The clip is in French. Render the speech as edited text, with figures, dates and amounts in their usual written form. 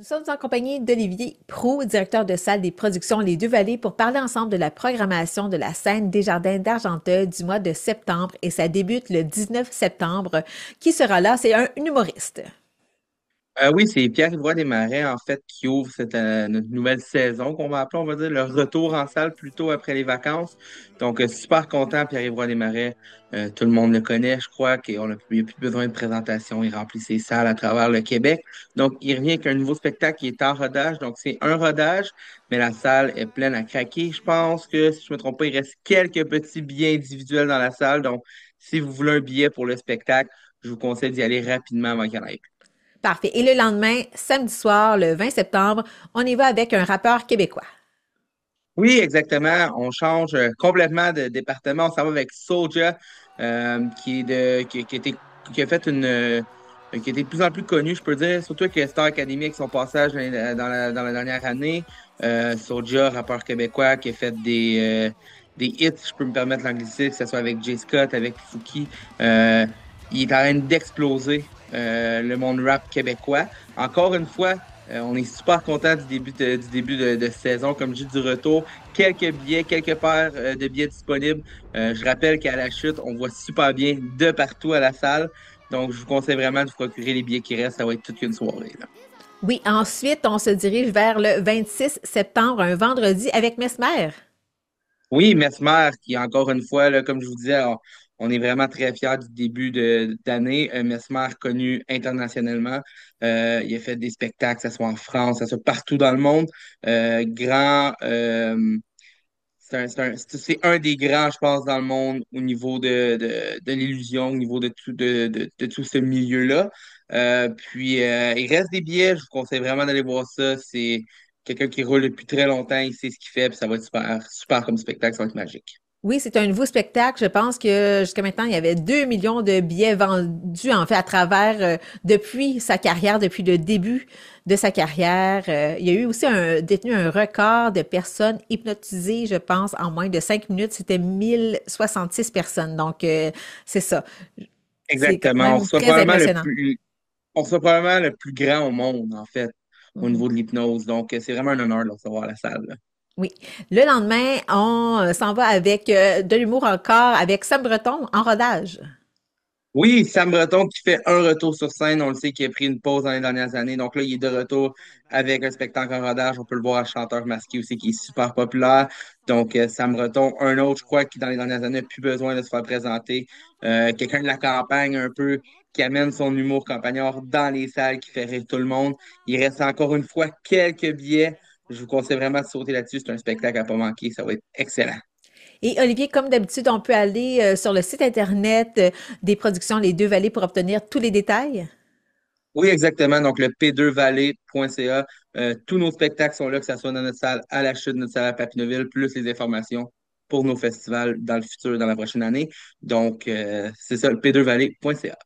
Nous sommes en compagnie d'Olivier Proulx, directeur de salle des productions Les Deux Vallées, pour parler ensemble de la programmation de la scène Desjardins d'Argenteuil du mois de septembre et ça débute le 19 septembre. Qui sera là? C'est un humoriste. Oui, c'est Pierre-Yvroy Desmarais, en fait, qui ouvre notre nouvelle saison, qu'on va appeler, on va dire, le retour en salle plutôt après les vacances. Donc, super content, Pierre-Yvroy Desmarais. Tout le monde le connaît, je crois, il n'y a plus besoin de présentation. Il remplit ses salles à travers le Québec. Donc, il revient avec un nouveau spectacle qui est en rodage. Donc, c'est un rodage, mais la salle est pleine à craquer. Je pense que, si je ne me trompe pas, il reste quelques petits billets individuels dans la salle. Donc, si vous voulez un billet pour le spectacle, je vous conseille d'y aller rapidement avant qu'il y en ait. Parfait. Et le lendemain, samedi soir, le 20 septembre, on y va avec un rappeur québécois. Oui, exactement. On change complètement de département. On s'en va avec Soulja, qui a fait qui a été de plus en plus connu, je peux dire, surtout avec Star Academy avec son passage dans la dernière année. Soulja, rappeur québécois, qui a fait des hits, je peux me permettre l'anglicisme, que ce soit avec Jay Scott, avec Fouki. Euh, il est en train d'exploser le monde rap québécois. Encore une fois, on est super content du début de saison, comme je dis, du retour. Quelques billets, quelques paires de billets disponibles. Je rappelle qu'à la chute, on voit super bien de partout à la salle. Donc, je vous conseille vraiment de vous procurer les billets qui restent. Ça va être toute une soirée, là. Oui, ensuite, on se dirige vers le 26 septembre, un vendredi, avec Mesmer. Oui, Mesmer, qui encore une fois, là, comme je vous disais, on est vraiment très fiers du début d'année. Mesmer, connu internationalement. Il a fait des spectacles, que ce soit en France, que ce soit partout dans le monde. Grand. C'est un des grands, je pense, dans le monde au niveau de l'illusion, au niveau de tout ce milieu-là. Il reste des billets, je vous conseille vraiment d'aller voir ça. C'est quelqu'un qui roule depuis très longtemps, il sait ce qu'il fait, puis ça va être super, super comme spectacle, ça va être magique. Oui, c'est un nouveau spectacle. Je pense que jusqu'à maintenant, il y avait 2 millions de billets vendus, en fait, à travers, depuis sa carrière, depuis le début de sa carrière. Il y a eu aussi détenu un record de personnes hypnotisées, je pense, en moins de 5 minutes. C'était 1066 personnes. Donc, c'est ça. C'est quand Exactement. même très impressionnant. On reçoit probablement le plus grand au monde, en fait, au Mhm. niveau de l'hypnose. Donc, c'est vraiment un honneur de le recevoir à la salle, là. Oui. Le lendemain, on s'en va avec de l'humour encore, avec Sam Breton en rodage. Oui, Sam Breton qui fait un retour sur scène, on le sait qu'il a pris une pause dans les dernières années. Donc là, il est de retour avec un spectacle en rodage. On peut le voir à chanteur masqué aussi, qui est super populaire. Donc, Sam Breton, un autre, je crois, qui dans les dernières années n'a plus besoin de se faire présenter. Quelqu'un de la campagne un peu, qui amène son humour campagnard dans les salles, qui fait rire tout le monde. Il reste encore une fois quelques billets. Je vous conseille vraiment de sauter là-dessus. C'est un spectacle à pas manquer. Ça va être excellent. Et Olivier, comme d'habitude, on peut aller sur le site Internet des productions Les Deux Vallées pour obtenir tous les détails. Oui, exactement. Donc, le p2valley.ca. Tous nos spectacles sont là, que ce soit dans notre salle à la chute, notre salle à Papineauville, plus les informations pour nos festivals dans le futur, dans la prochaine année. Donc, c'est ça, le p2valley.ca.